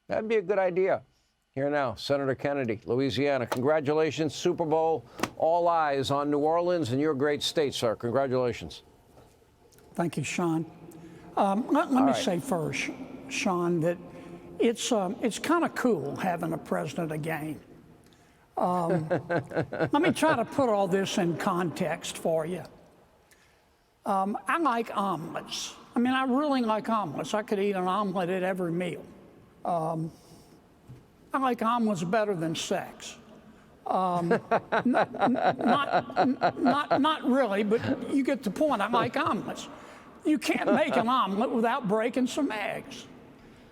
That'd be a good idea. Here now, Senator Kennedy, Louisiana. Congratulations, Super Bowl. All eyes on New Orleans and your great state, sir. Congratulations. Thank you, Sean. Let me say first, Sean, that it's kind of cool having a president again. Let me try to put all this in context for you. I like omelets. I mean, I really like omelets. I could eat an omelet at every meal. I like omelets better than sex. Not really, but you get the point. I like omelets. You can't make an omelet without breaking some eggs.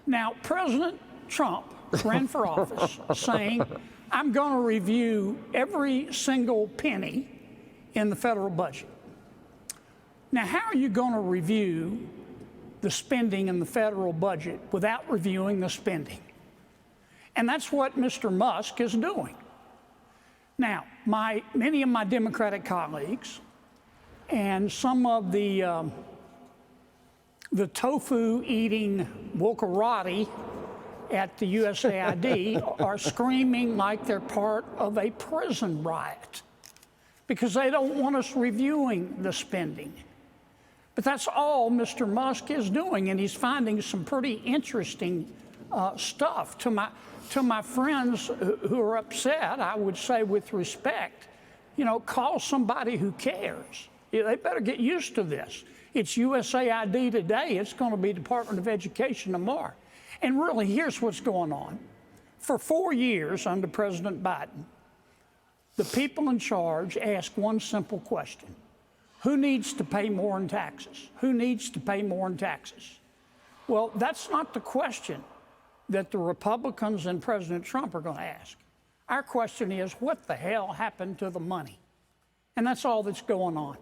Now, President Trump ran for office saying, I'm going to review every single penny in the federal budget. Now, how are you going to review the spending in the federal budget without reviewing the spending? And that's what Mr. Musk is doing. Now, many of my Democratic colleagues and some of the tofu-eating wokerati at the USAID are screaming like they're part of a prison riot because they don't want us reviewing the spending. But that's all Mr. Musk is doing, and he's finding some pretty interesting stuff. To my friends who are upset, I would say with respect, call somebody who cares. They better get used to this. It's USAID today. It's going to be Department of Education tomorrow. And really, here's what's going on. For 4 years under President Biden, the people in charge ask one simple question. Who needs to pay more in taxes? Who needs to pay more in taxes? Well, that's not the question that the Republicans and President Trump are going to ask. Our question is, what the hell happened to the money? And that's all that's going on.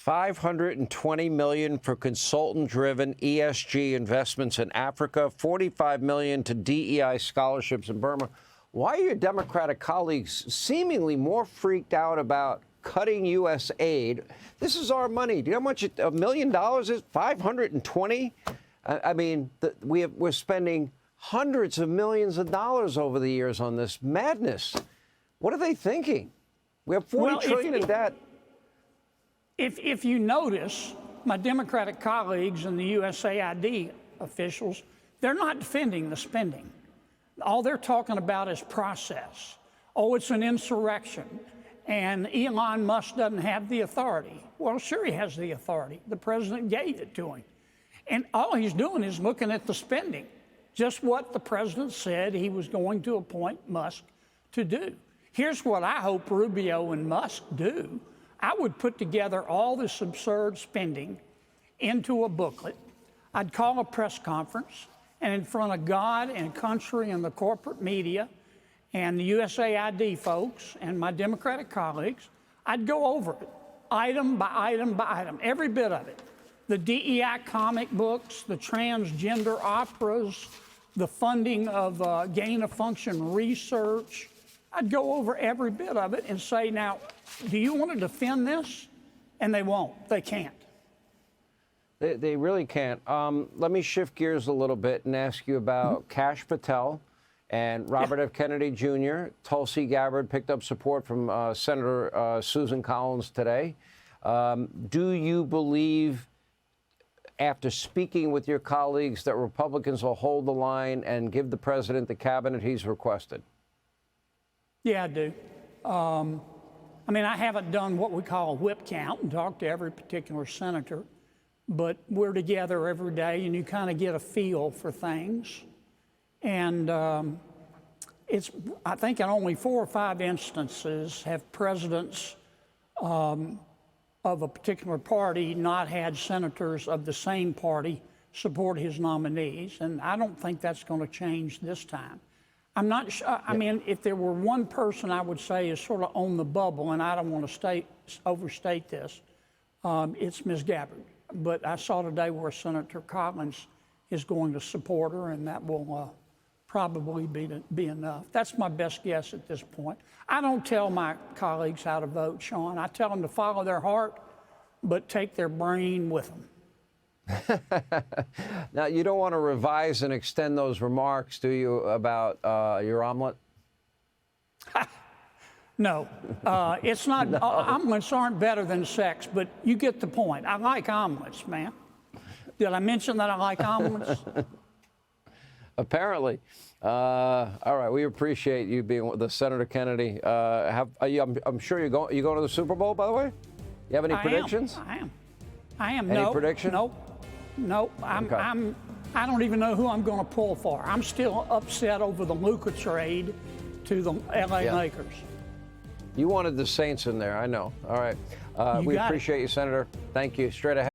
$520 million for consultant-driven ESG investments in Africa, $45 million to DEI scholarships in Burma. Why are your Democratic colleagues seemingly more freaked out about cutting U.S. aid? This is our money. Do you know how much $1 million is? 520? I mean, we're spending hundreds of millions of dollars over the years on this madness. What are they thinking? We have $40 trillion in debt. If you notice, my Democratic colleagues and the USAID officials, they're not defending the spending. All they're talking about is process. Oh, it's an insurrection, and Elon Musk doesn't have the authority. Well, sure he has the authority. The president gave it to him. And all he's doing is looking at the spending, just what the president said he was going to appoint Musk to do. Here's what I hope Rubio and Musk do. I would put together all this absurd spending into a booklet. I'd call a press conference, and in front of God and country and the corporate media and the USAID folks and my Democratic colleagues, I'd go over it, item by item by item, every bit of it. The DEI comic books, the transgender operas, the funding of gain-of-function research. I'd go over every bit of it and say, now, do you want to defend this? And they won't. They can't. They really can't. Let me shift gears a little bit and ask you about Kash Patel and Robert F. Kennedy Jr. Tulsi Gabbard picked up support from Senator Susan Collins today. Do you believe, after speaking with your colleagues, that Republicans will hold the line and give the president the cabinet he's requested? Yeah, I do. I mean, I haven't done what we call a whip count and talked to every particular senator, but we're together every day and you kind of get a feel for things. And I think in only 4 or 5 instances have presidents of a particular party not had senators of the same party support his nominees. And I don't think that's going to change this time. I'm not sure. I mean, if there were one person I would say is sort of on the bubble, and I don't want to overstate this, it's Ms. Gabbard. But I saw today where Senator Collins is going to support her, and that will probably be enough. That's my best guess at this point. I don't tell my colleagues how to vote, Sean. I tell them to follow their heart, but take their brain with them. Now, you don't want to revise and extend those remarks, do you, about your omelet? No, it's not. Omelets aren't better than sex, but you get the point. I like omelets, man. Did I mention that I like omelets? Apparently. All right, we appreciate you being with us, Senator Kennedy. I'm sure you going to the Super Bowl, by the way? You have any predictions? I am. Any prediction? Nope. I don't even know who I'm going to pull for. I'm still upset over the Luka trade to the LA Lakers. You wanted the Saints in there, I know. All right. We appreciate you, Senator. Thank you. Straight ahead.